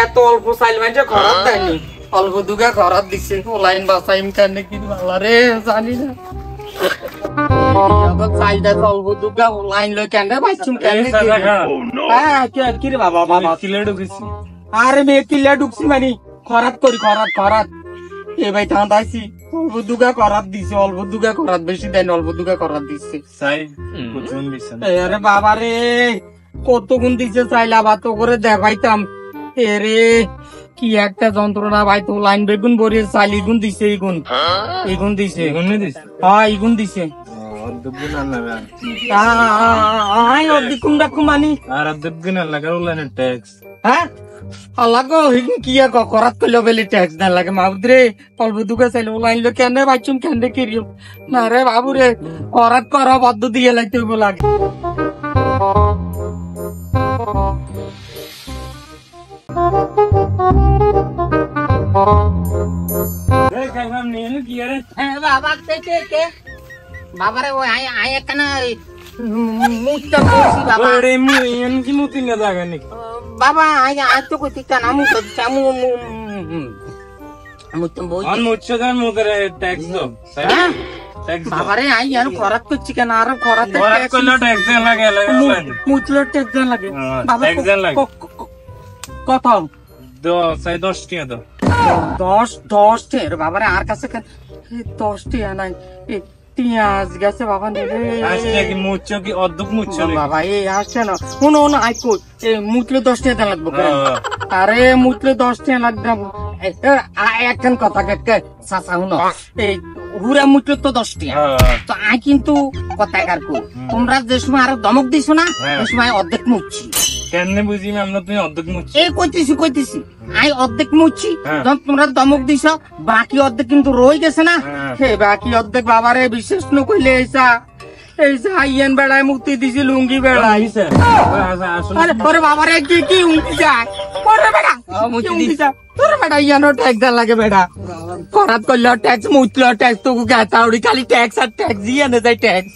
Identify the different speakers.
Speaker 1: এত অল্প চাইল মানে খরচ দেয়নি, অল্প দুগা খরচ দিচ্ছে। লাইন বাসাইম কেন কি ভালো রে জানি না। চাইদা অল্প দুগা লাইন লই কেন বাইছুম কেন হ্যাঁ কি রে বাবা বাবা কিলে ঢুকছি। আরে মে কিলে ঢুকছি মানে খরাত করি খরাত এ ভাই ঠান্ডাইছি। অল্প দুগা খরাত দিছে, অল্প দুগা খরাত বেশি দেন, অল্প দুগা খরাত দিচ্ছে। আরে বাবা রে কত গুণ দিছে চাইলে আবার তো করে দেখাইতাম। এরে কি একটা যন্ত্রণা ভাই, তো লাইন বেগুন ভরিয়ে চাইল ইগুন দিছে, ইগুন দিছে হ্যাঁ ইগুন দিছে। করাত করলে বেলি ট্যাক্স না লাগে মাবুদরে। অল্প দুঃখে চাইলে লাইন লো কেন বাচ্চুম কেন কিরিও না রে বাবু রে। করাত করা বদ্ধ দিয়ে লাগতে লাগে। বাবারে ওই আই একখানা মুখটা বলছি বাবা। বাবা আই তো কইতে না মুখ চামু মুখটা বলছি বাবারে আই আর খরাত করছি কেন? আর খরাত মুচলো ট্যাক্স লাগে বাবা। কত 10 টাকা বাবারে? আর কাছে 10 টাকা নাই, পেঁয়াজ গেছে বাবা নেবে অর্ধেক মুচ্ছ বাবা। এই আসছে না শুনো না আই কই মুচলে 10 টাকা লাগবে। আরে মুচলে 10 টাকা লাগবে একখান কথা চাচা শুনো, এই হুরা মুচলে তো 10 টাকা। তো আই কিন্তু কথা কার কো তোমরা যে সময় আরো ধমক দিছো না ওই সময় অর্ধেক মুচ্ছি। কেন বুঝি আমরা তুমি অর্ধেক মুচ্ছি? এই কইতেছি আই অর্ধেক মুচ্ছি, যখন তোমরা ধমক দিছ বাকি অর্ধেক কিন্তু রয়ে গেছে না। বাকি অর্ধেক বাবারে বিশেষ ন কইলে আইয়েন বেড়ায় মুক্তি দিছি লুঙ্গি বেড়ায়। আরে বাবারে কি উঙ্গি যায় বেড়া তোর বেড়া ইয়ানো ট্যাক্স লাগে বেড়া। খরাত করলে ট্যাক্স মুচলো ট্যাক্স তো গাতাউড়ি খালি ট্যাক্স আর ট্যাক্স ইয়ে না যায় ট্যাক্স।